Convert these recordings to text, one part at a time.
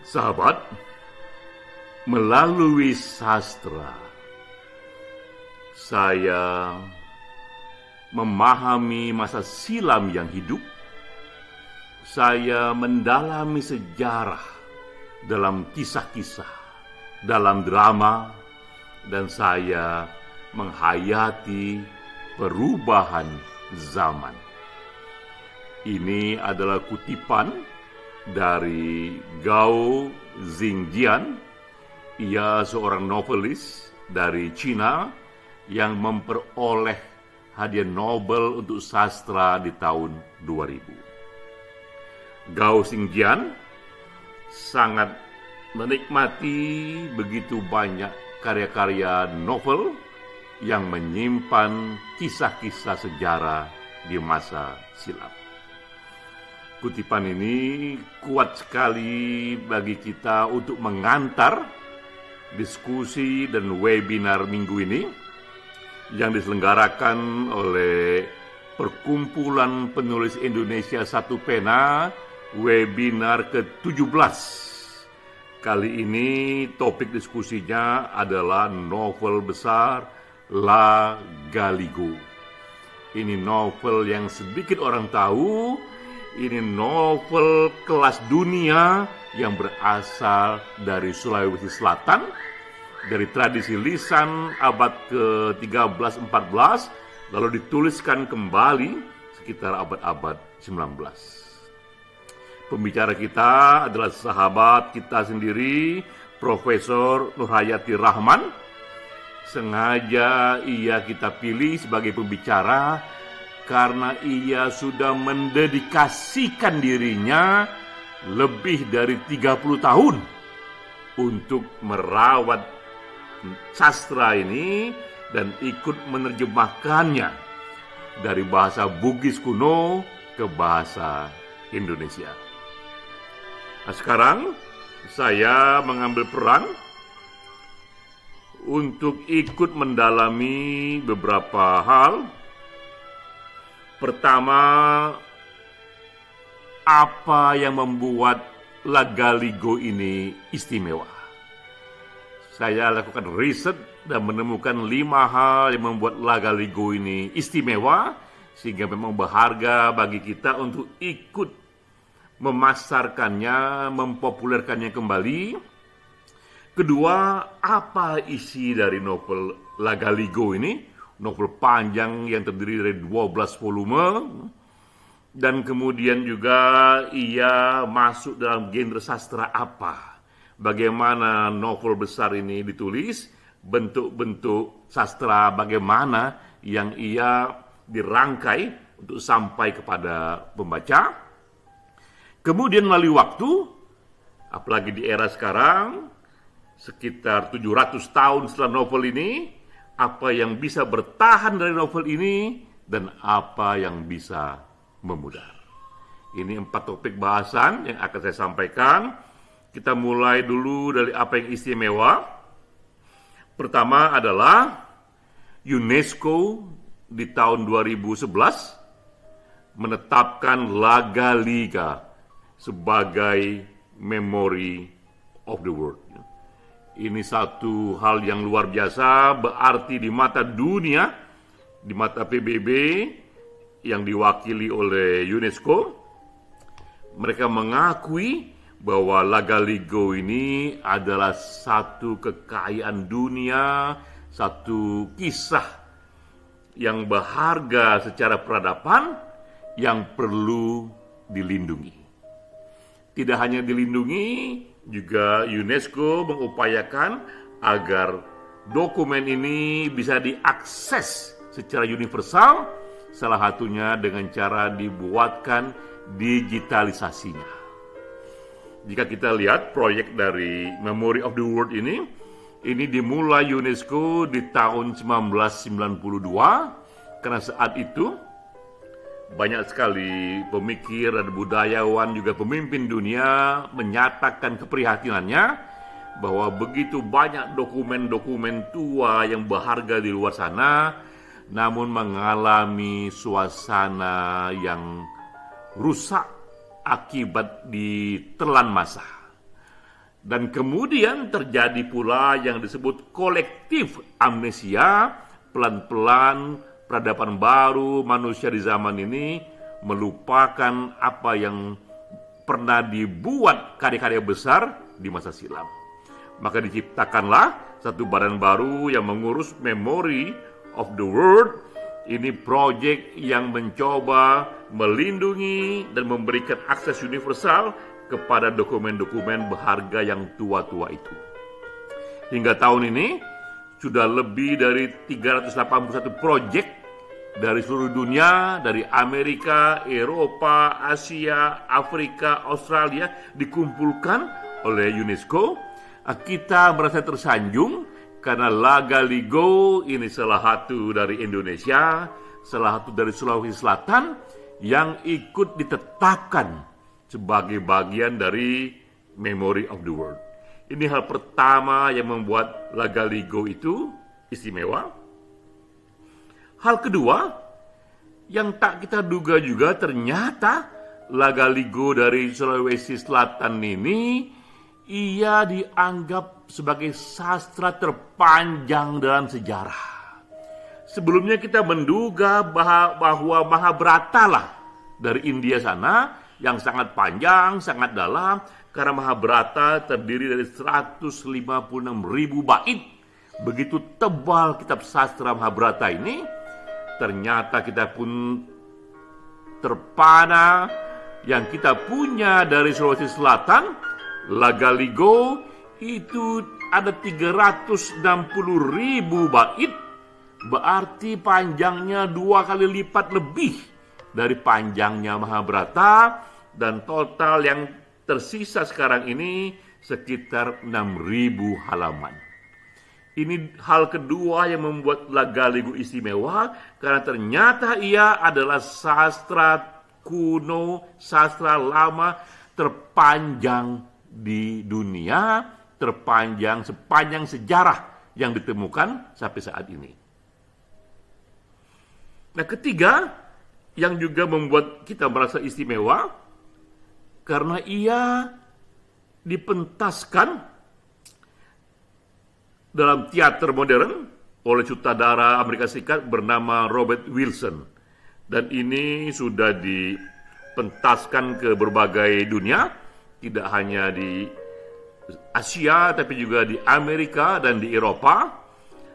Sahabat, melalui sastra, saya memahami masa silam yang hidup. Saya mendalami sejarah dalam kisah-kisah, dalam drama, dan saya menghayati perubahan zaman. Ini adalah kutipan dari Gao Xingjian. Ia seorang novelis dari Cina yang memperoleh hadiah Nobel untuk sastra di tahun 2000. Gao Xingjian sangat menikmati begitu banyak karya-karya novel yang menyimpan kisah-kisah sejarah di masa silam. Kutipan ini kuat sekali bagi kita untuk mengantar diskusi dan webinar minggu ini yang diselenggarakan oleh Perkumpulan Penulis Indonesia Satu Pena, webinar ke-17. Kali ini topik diskusinya adalah novel besar La Galigo. Ini novel yang sedikit orang tahu. Ini novel kelas dunia yang berasal dari Sulawesi Selatan, dari tradisi lisan abad ke-13-14, lalu dituliskan kembali sekitar abad-abad 19. Pembicara kita adalah sahabat kita sendiri, Profesor Nurhayati Rahman. Sengaja ia kita pilih sebagai pembicara karena ia sudah mendedikasikan dirinya lebih dari 30 tahun untuk merawat sastra ini dan ikut menerjemahkannya dari bahasa Bugis kuno ke bahasa Indonesia. Nah, sekarang saya mengambil peran untuk ikut mendalami beberapa hal. Pertama, apa yang membuat La Galigo ini istimewa? Saya lakukan riset dan menemukan 5 hal yang membuat La Galigo ini istimewa, sehingga memang berharga bagi kita untuk ikut memasarkannya, mempopulerkannya kembali. Kedua, apa isi dari novel La Galigo ini? Novel panjang yang terdiri dari 12 volume. Dan kemudian juga ia masuk dalam genre sastra apa? Bagaimana novel besar ini ditulis? Bentuk-bentuk sastra bagaimana yang ia dirangkai untuk sampai kepada pembaca? Kemudian melalui waktu, apalagi di era sekarang, sekitar 700 tahun setelah novel ini, apa yang bisa bertahan dari novel ini dan apa yang bisa memudar. Ini 4 topik bahasan yang akan saya sampaikan. Kita mulai dulu dari apa yang istimewa. Pertama adalah UNESCO di tahun 2011 menetapkan La Galiga sebagai Memory of the World. Ini satu hal yang luar biasa, berarti di mata dunia, di mata PBB yang diwakili oleh UNESCO, mereka mengakui bahwa La Galigo ini adalah satu kekayaan dunia, satu kisah yang berharga secara peradaban yang perlu dilindungi. Tidak hanya dilindungi, juga UNESCO mengupayakan agar dokumen ini bisa diakses secara universal, salah satunya dengan cara dibuatkan digitalisasinya. Jika kita lihat proyek dari Memory of the World ini dimulai UNESCO di tahun 1992, karena saat itu banyak sekali pemikir dan budayawan juga pemimpin dunia menyatakan keprihatinannya bahwa begitu banyak dokumen-dokumen tua yang berharga di luar sana, namun mengalami suasana yang rusak akibat ditelan massa. Dan kemudian terjadi pula yang disebut kolektif amnesia, pelan-pelan peradaban baru manusia di zaman ini melupakan apa yang pernah dibuat karya-karya besar di masa silam. Maka diciptakanlah satu badan baru yang mengurus Memory of the World. Ini proyek yang mencoba melindungi dan memberikan akses universal kepada dokumen-dokumen berharga yang tua-tua itu. Hingga tahun ini sudah lebih dari 381 proyek dari seluruh dunia, dari Amerika, Eropa, Asia, Afrika, Australia dikumpulkan oleh UNESCO. Kita merasa tersanjung karena Lagaligo ini salah satu dari Indonesia, salah satu dari Sulawesi Selatan yang ikut ditetapkan sebagai bagian dari Memory of the World. Ini hal pertama yang membuat Lagaligo itu istimewa. Hal kedua, yang tak kita duga juga ternyata Lagaligo dari Sulawesi Selatan ini ia dianggap sebagai sastra terpanjang dalam sejarah. Sebelumnya kita menduga bahwa Mahabharata lah dari India sana yang sangat panjang, sangat dalam, karena Mahabharata terdiri dari 156.000 bait. Begitu tebal kitab sastra Mahabharata ini, ternyata kita pun terpana yang kita punya dari Sulawesi Selatan, Lagaligo, itu ada 360.000 bait, berarti panjangnya 2 kali lipat lebih dari panjangnya Mahabharata, dan total yang tersisa sekarang ini sekitar 6.000 halaman. Ini hal kedua yang membuat Lagaligo istimewa, karena ternyata ia adalah sastra kuno, sastra lama terpanjang di dunia, terpanjang sepanjang sejarah yang ditemukan sampai saat ini. Nah, ketiga yang juga membuat kita merasa istimewa karena ia dipentaskan dalam teater modern oleh sutradara Amerika Serikat bernama Robert Wilson. Dan ini sudah dipentaskan ke berbagai dunia, tidak hanya di Asia tapi juga di Amerika dan di Eropa.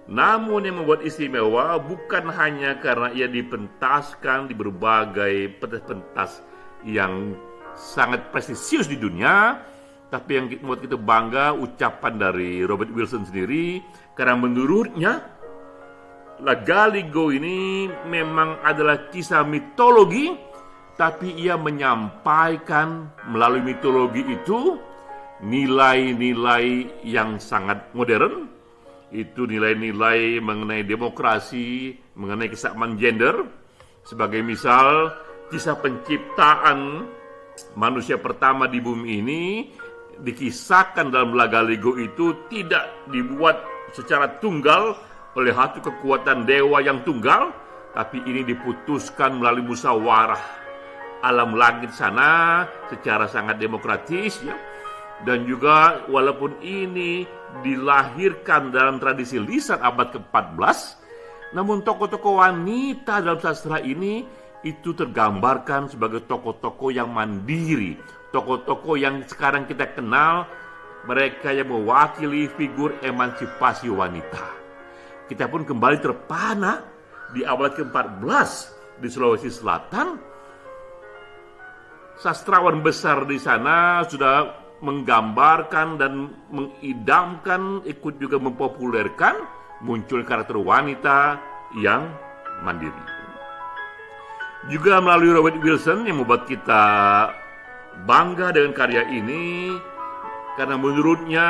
Namun yang membuat istimewa bukan hanya karena ia dipentaskan di berbagai pentas-pentas yang sangat prestisius di dunia, tapi yang membuat kita bangga ucapan dari Robert Wilson sendiri, karena menurutnya Lagaligo ini memang adalah kisah mitologi, tapi ia menyampaikan melalui mitologi itu nilai-nilai yang sangat modern. Itu nilai-nilai mengenai demokrasi, mengenai kesamaan gender. Sebagai misal, kisah penciptaan manusia pertama di bumi ini dikisahkan dalam Lagaligo itu tidak dibuat secara tunggal oleh satu kekuatan dewa yang tunggal, tapi ini diputuskan melalui musyawarah alam langit sana secara sangat demokratis, ya. Dan juga walaupun ini dilahirkan dalam tradisi lisan abad ke-14, namun tokoh-tokoh wanita dalam sastra ini itu tergambarkan sebagai tokoh-tokoh yang mandiri, tokoh-tokoh yang sekarang kita kenal, mereka yang mewakili figur emansipasi wanita. Kita pun kembali terpana di abad ke-14 di Sulawesi Selatan. Sastrawan besar di sana sudah menggambarkan dan mengidamkan, ikut juga mempopulerkan muncul karakter wanita yang mandiri. Juga melalui Robert Wilson yang membuat kita bangga dengan karya ini, karena menurutnya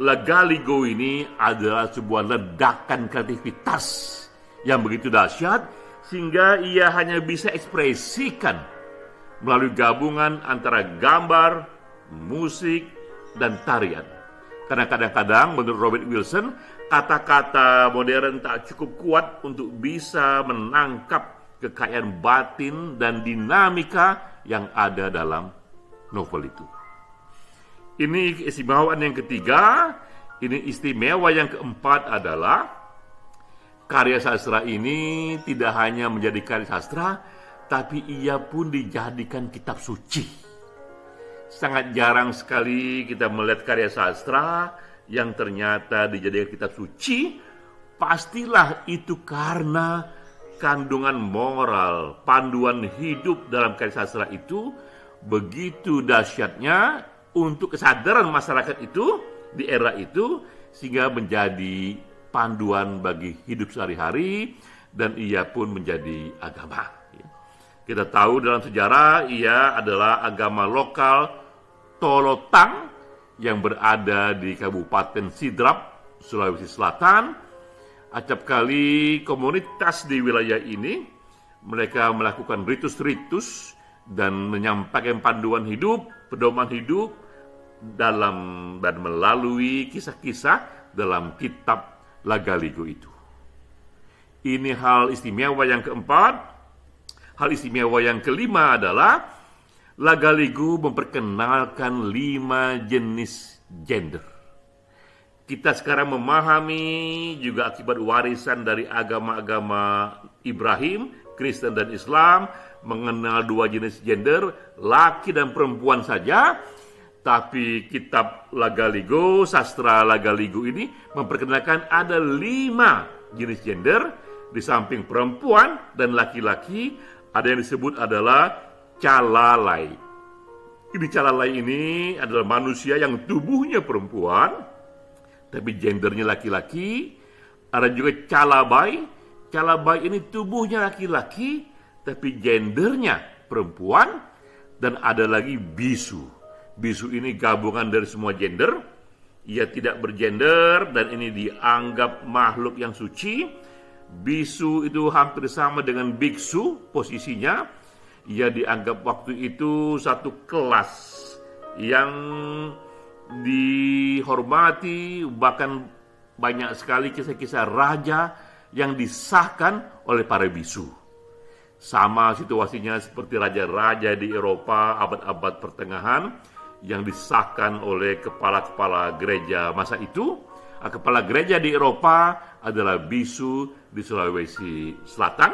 Lagaligo ini adalah sebuah ledakan kreativitas yang begitu dahsyat, sehingga ia hanya bisa ekspresikan melalui gabungan antara gambar, musik, dan tarian. Karena kadang-kadang menurut Robert Wilson, kata-kata modern tak cukup kuat untuk bisa menangkap kekayaan batin dan dinamika yang ada dalam novel itu. Ini keistimewaan yang ketiga. Ini istimewa yang keempat adalah karya sastra ini tidak hanya menjadi karya sastra, tapi ia pun dijadikan kitab suci. Sangat jarang sekali kita melihat karya sastra yang ternyata dijadikan kitab suci. Pastilah itu karena kandungan moral, panduan hidup dalam karya sastra itu begitu dahsyatnya untuk kesadaran masyarakat itu di era itu, sehingga menjadi panduan bagi hidup sehari-hari, dan ia pun menjadi agama. Kita tahu dalam sejarah ia adalah agama lokal Tolotang yang berada di Kabupaten Sidrap, Sulawesi Selatan. Acap kali komunitas di wilayah ini mereka melakukan ritus-ritus dan menyampaikan panduan hidup, pedoman hidup dalam dan melalui kisah-kisah dalam kitab Lagaligo itu. Ini hal istimewa yang keempat. Hal istimewa yang kelima adalah Lagaligo memperkenalkan 5 jenis gender. Kita sekarang memahami juga akibat warisan dari agama-agama Ibrahim, Kristen dan Islam, mengenal 2 jenis gender, laki dan perempuan saja. Tapi kitab Lagaligo, sastra Lagaligo ini memperkenalkan ada 5 jenis gender. Di samping perempuan dan laki-laki, ada yang disebut adalah calalai. Ini calalai ini adalah manusia yang tubuhnya perempuan, tapi gendernya laki-laki. Ada juga calabai. Calabai ini tubuhnya laki-laki, tapi gendernya perempuan. Dan ada lagi bisu. Bisu ini gabungan dari semua gender. Ia tidak bergender dan ini dianggap makhluk yang suci. Bisu itu hampir sama dengan biksu posisinya. Ia dianggap waktu itu satu kelas yang dihormati, bahkan banyak sekali kisah-kisah raja yang disahkan oleh para bisu. Sama situasinya seperti raja-raja di Eropa abad-abad pertengahan yang disahkan oleh kepala-kepala gereja masa itu. Kepala gereja di Eropa adalah bisu di Sulawesi Selatan.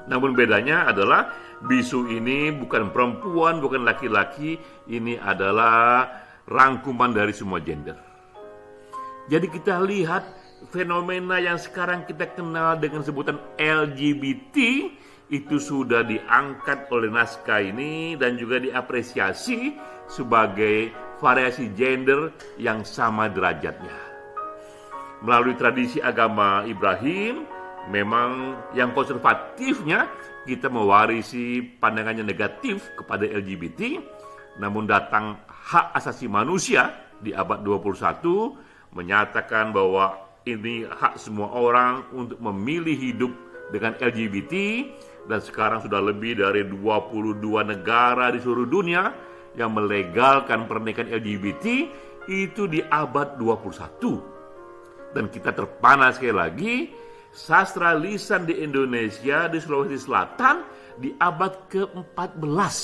Namun bedanya adalah bisu ini bukan perempuan, bukan laki-laki. Ini adalah rangkuman dari semua gender. Jadi kita lihat fenomena yang sekarang kita kenal dengan sebutan LGBT itu sudah diangkat oleh naskah ini dan juga diapresiasi sebagai variasi gender yang sama derajatnya. Melalui tradisi agama Ibrahim, memang yang konservatifnya kita mewarisi pandangannya negatif kepada LGBT, namun datang hak asasi manusia di abad 21 menyatakan bahwa ini hak semua orang untuk memilih hidup dengan LGBT, dan sekarang sudah lebih dari 22 negara di seluruh dunia yang melegalkan pernikahan LGBT itu di abad 21. Dan kita terpana sekali lagi, sastra lisan di Indonesia, di Sulawesi Selatan di abad ke-14.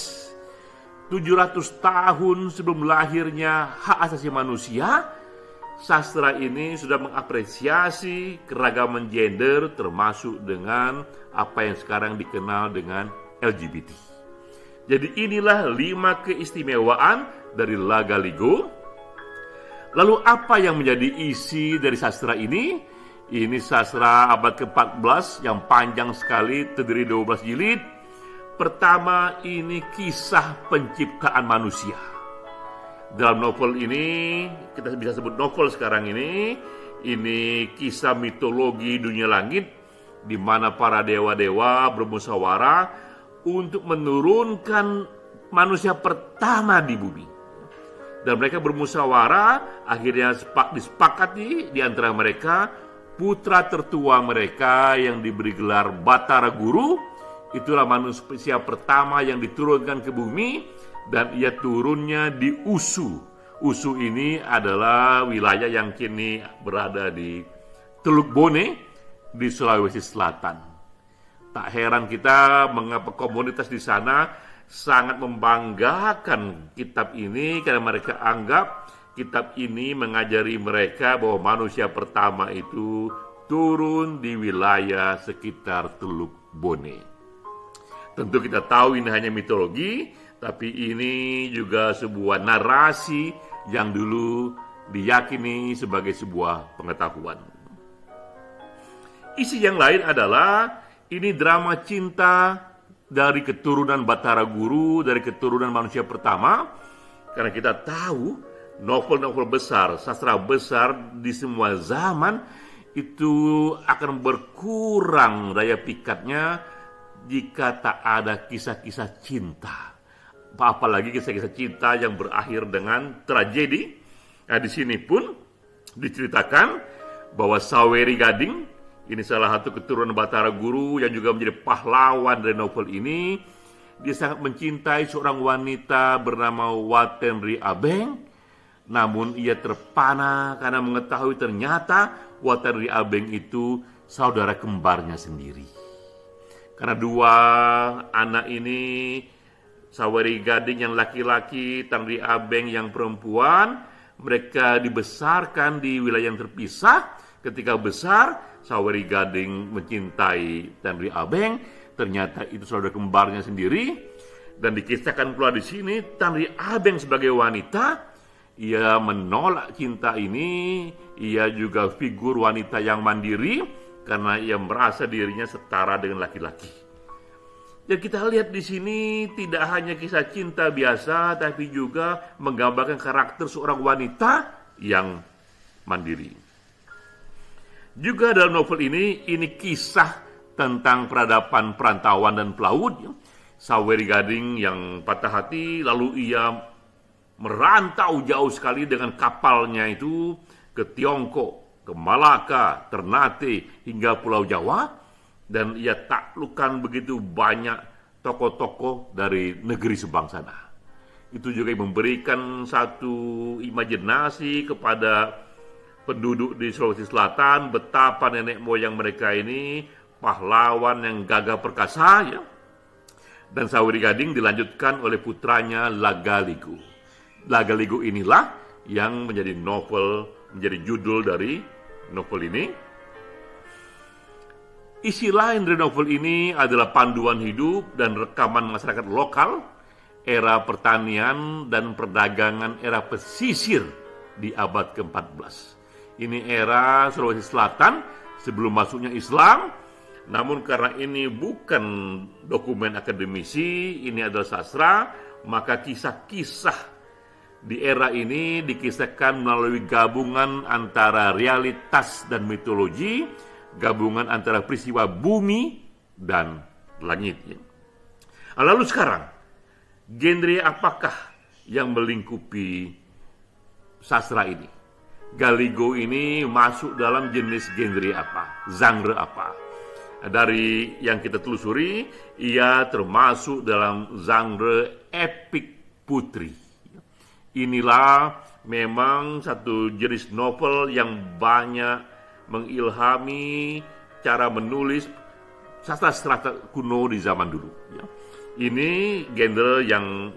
700 tahun sebelum lahirnya hak asasi manusia, sastra ini sudah mengapresiasi keragaman gender termasuk dengan apa yang sekarang dikenal dengan LGBT. Jadi inilah 5 keistimewaan dari Lagaligo. Lalu apa yang menjadi isi dari sastra ini? Ini sastra abad ke-14 yang panjang sekali, terdiri 12 jilid. Pertama, ini kisah penciptaan manusia. Dalam novel ini, kita bisa sebut novel sekarang ini kisah mitologi dunia langit, di mana para dewa-dewa bermusyawarah untuk menurunkan manusia pertama di bumi. Dan mereka bermusyawarah, akhirnya disepakati di antara mereka, putra tertua mereka yang diberi gelar Batara Guru, itulah manusia pertama yang diturunkan ke bumi, dan ia turunnya di Usu. Usu ini adalah wilayah yang kini berada di Teluk Bone di Sulawesi Selatan. Tak heran kita mengapa komunitas di sana sangat membanggakan kitab ini karena mereka anggap kitab ini mengajari mereka bahwa manusia pertama itu turun di wilayah sekitar Teluk Bone. Tentu kita tahu ini hanya mitologi, tapi ini juga sebuah narasi yang dulu diyakini sebagai sebuah pengetahuan. Isi yang lain adalah ini drama cinta dari keturunan Batara Guru, dari keturunan manusia pertama, karena kita tahu novel-novel besar, sastra besar di semua zaman itu akan berkurang daya pikatnya jika tak ada kisah-kisah cinta. Apalagi kisah-kisah cinta yang berakhir dengan tragedi. Nah, di sini pun diceritakan bahwa Saweri Gading, ini salah satu keturunan Batara Guru yang juga menjadi pahlawan dari novel ini. Dia sangat mencintai seorang wanita bernama Watenri Abeng. Namun ia terpana karena mengetahui ternyata Watenri Abeng itu saudara kembarnya sendiri. Karena dua anak ini, Saweri Gading yang laki-laki, Tanri Abeng yang perempuan, mereka dibesarkan di wilayah yang terpisah. Ketika besar, Saweri Gading mencintai Tanri Abeng, ternyata itu saudara kembarnya sendiri. Dan dikisahkan pula di sini, Tanri Abeng sebagai wanita, ia menolak cinta ini. Ia juga figur wanita yang mandiri karena ia merasa dirinya setara dengan laki-laki. Dan kita lihat di sini tidak hanya kisah cinta biasa, tapi juga menggambarkan karakter seorang wanita yang mandiri. Juga dalam novel ini kisah tentang peradaban perantauan dan pelaut. Saweri Gading yang patah hati, lalu ia merantau jauh sekali dengan kapalnya itu ke Tiongkok, ke Malaka, Ternate, hingga Pulau Jawa. Dan ia taklukkan begitu banyak tokoh-tokoh dari negeri seberang sana. Itu juga memberikan satu imajinasi kepada penduduk di Sulawesi Selatan, betapa nenek moyang mereka ini pahlawan yang gagah perkasa, ya. Dan Saweri Gading dilanjutkan oleh putranya Lagaligo. Lagaligo inilah yang menjadi judul dari novel ini. Isi lain dari novel ini adalah panduan hidup dan rekaman masyarakat lokal, era pertanian dan perdagangan era pesisir di abad ke-14. Ini era Sulawesi Selatan sebelum masuknya Islam. Namun karena ini bukan dokumen akademisi, ini adalah sastra, maka kisah-kisah di era ini dikisahkan melalui gabungan antara realitas dan mitologi, gabungan antara peristiwa bumi dan langit. Lalu sekarang, genre apakah yang melingkupi sastra ini? Galigo ini masuk dalam jenis genre apa? Genre apa? Dari yang kita telusuri, ia termasuk dalam genre epic putri. Inilah memang satu jenis novel yang banyak mengilhami cara menulis sastra kuno di zaman dulu. Ini genre yang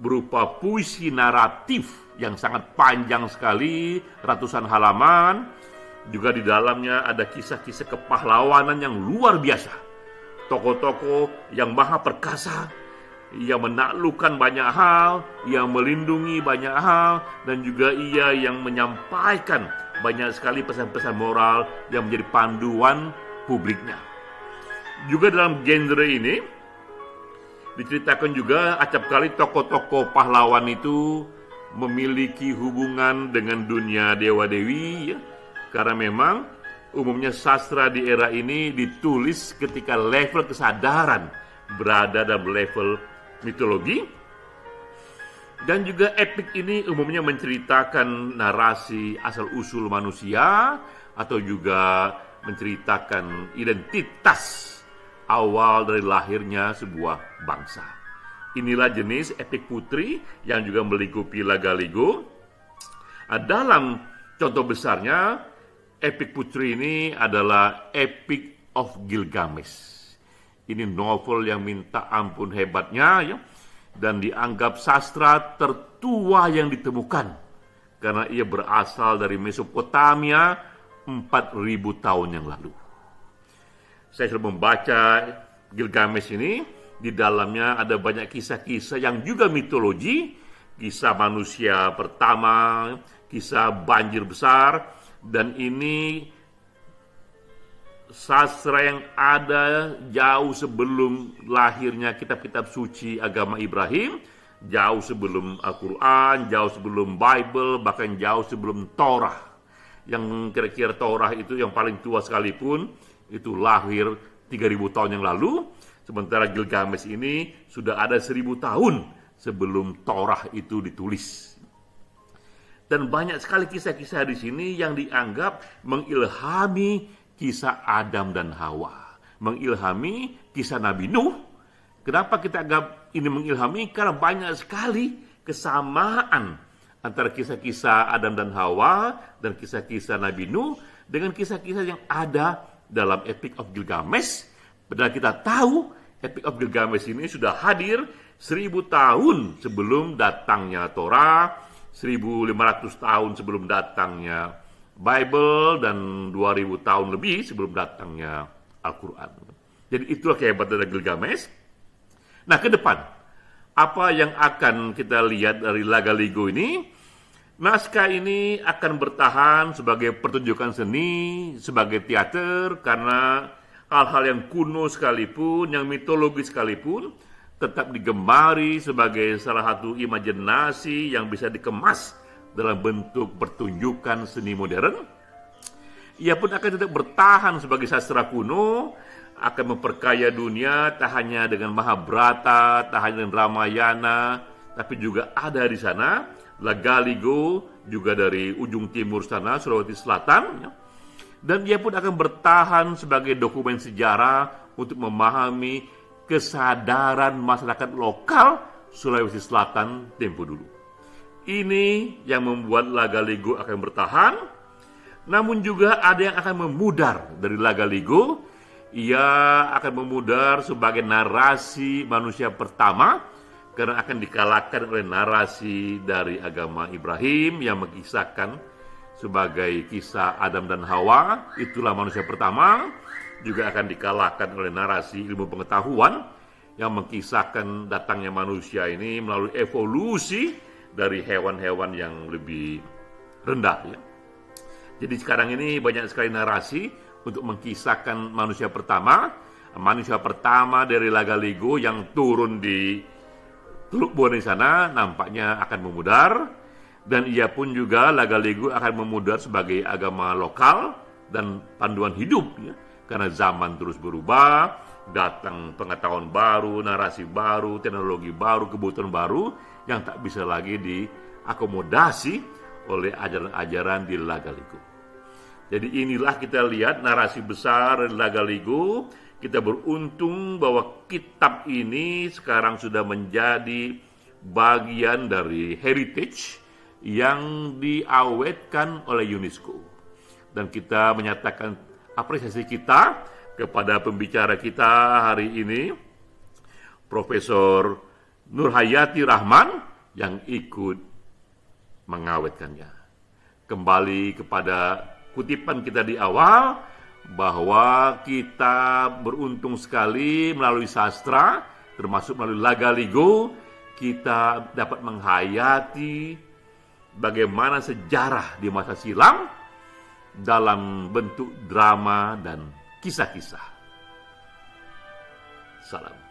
berupa puisi naratif yang sangat panjang sekali, ratusan halaman. Juga di dalamnya ada kisah-kisah kepahlawanan yang luar biasa. Tokoh-tokoh yang maha perkasa, yang menaklukkan banyak hal, yang melindungi banyak hal, dan juga ia yang menyampaikan banyak sekali pesan-pesan moral yang menjadi panduan publiknya. Juga dalam genre ini diceritakan juga acap kali tokoh-tokoh pahlawan itu memiliki hubungan dengan dunia dewa-dewi, ya. Karena memang umumnya sastra di era ini ditulis ketika level kesadaran berada dalam level mitologi. Dan juga epik ini umumnya menceritakan narasi asal-usul manusia atau juga menceritakan identitas awal dari lahirnya sebuah bangsa. Inilah jenis epik putri yang juga melingkupi Lagaligo. Dalam contoh besarnya, epik putri ini adalah Epic of Gilgamesh. Ini novel yang minta ampun hebatnya, ya. dan dianggap sastra tertua yang ditemukan karena ia berasal dari Mesopotamia 4.000 tahun yang lalu. Saya sudah membaca Gilgamesh ini, di dalamnya ada banyak kisah-kisah yang juga mitologi, kisah manusia pertama, kisah banjir besar, dan ini sastra yang ada jauh sebelum lahirnya kitab-kitab suci agama Ibrahim, jauh sebelum Al-Quran, jauh sebelum Bible, bahkan jauh sebelum Torah. Yang kira-kira Torah itu yang paling tua sekalipun, itu lahir 3.000 tahun yang lalu, sementara Gilgamesh ini sudah ada 1.000 tahun sebelum Torah itu ditulis. Dan banyak sekali kisah-kisah di sini yang dianggap mengilhami kisah Adam dan Hawa, mengilhami kisah Nabi Nuh. Kenapa kita anggap ini mengilhami? Karena banyak sekali kesamaan antara kisah-kisah Adam dan Hawa dan kisah-kisah Nabi Nuh dengan kisah-kisah yang ada dalam Epic of Gilgamesh. Padahal kita tahu Epic of Gilgamesh ini sudah hadir 1.000 tahun sebelum datangnya Torah, 1.500 tahun sebelum datangnya Bible, dan 2.000 tahun lebih sebelum datangnya Al-Quran. Jadi itulah kehebatan dari Gilgamesh. Nah, ke depan, apa yang akan kita lihat dari Lagaligo ini? Naskah ini akan bertahan sebagai pertunjukan seni, sebagai teater, karena hal-hal yang kuno sekalipun, yang mitologis sekalipun, tetap digemari sebagai salah satu imajinasi yang bisa dikemas dalam bentuk pertunjukan seni modern. Ia pun akan tetap bertahan sebagai sastra kuno, akan memperkaya dunia tak hanya dengan Mahabharata, tak hanya dengan Ramayana, tapi juga ada di sana Lagaligo, juga dari ujung timur sana, Sulawesi Selatan. Dan ia pun akan bertahan sebagai dokumen sejarah untuk memahami kesadaran masyarakat lokal Sulawesi Selatan tempo dulu. Ini yang membuat Lagaligo akan bertahan. Namun juga ada yang akan memudar dari Lagaligo. Ia akan memudar sebagai narasi manusia pertama, karena akan dikalahkan oleh narasi dari agama Ibrahim yang mengisahkan sebagai kisah Adam dan Hawa, itulah manusia pertama. Juga akan dikalahkan oleh narasi ilmu pengetahuan yang mengisahkan datangnya manusia ini melalui evolusi dari hewan-hewan yang lebih rendah. Ya. Jadi sekarang ini banyak sekali narasi untuk mengisahkan manusia pertama dari Lagaligo yang turun di Teluk Bone sana nampaknya akan memudar, dan ia pun juga Lagaligo akan memudar sebagai agama lokal dan panduan hidup, ya. Karena zaman terus berubah, datang pengetahuan baru, narasi baru, teknologi baru, kebutuhan baru yang tak bisa lagi diakomodasi oleh ajaran-ajaran di Lagaligo. Jadi inilah kita lihat narasi besar di Lagaligo. Kita beruntung bahwa kitab ini sekarang sudah menjadi bagian dari heritage yang diawetkan oleh UNESCO. Dan kita menyatakan apresiasi kita kepada pembicara kita hari ini, Profesor Nurhayati Rahman, yang ikut mengawetkannya. Kembali kepada kutipan kita di awal, bahwa kita beruntung sekali melalui sastra, termasuk melalui Lagaligo, kita dapat menghayati bagaimana sejarah di masa silam dalam bentuk drama dan kisah-kisah. Salam.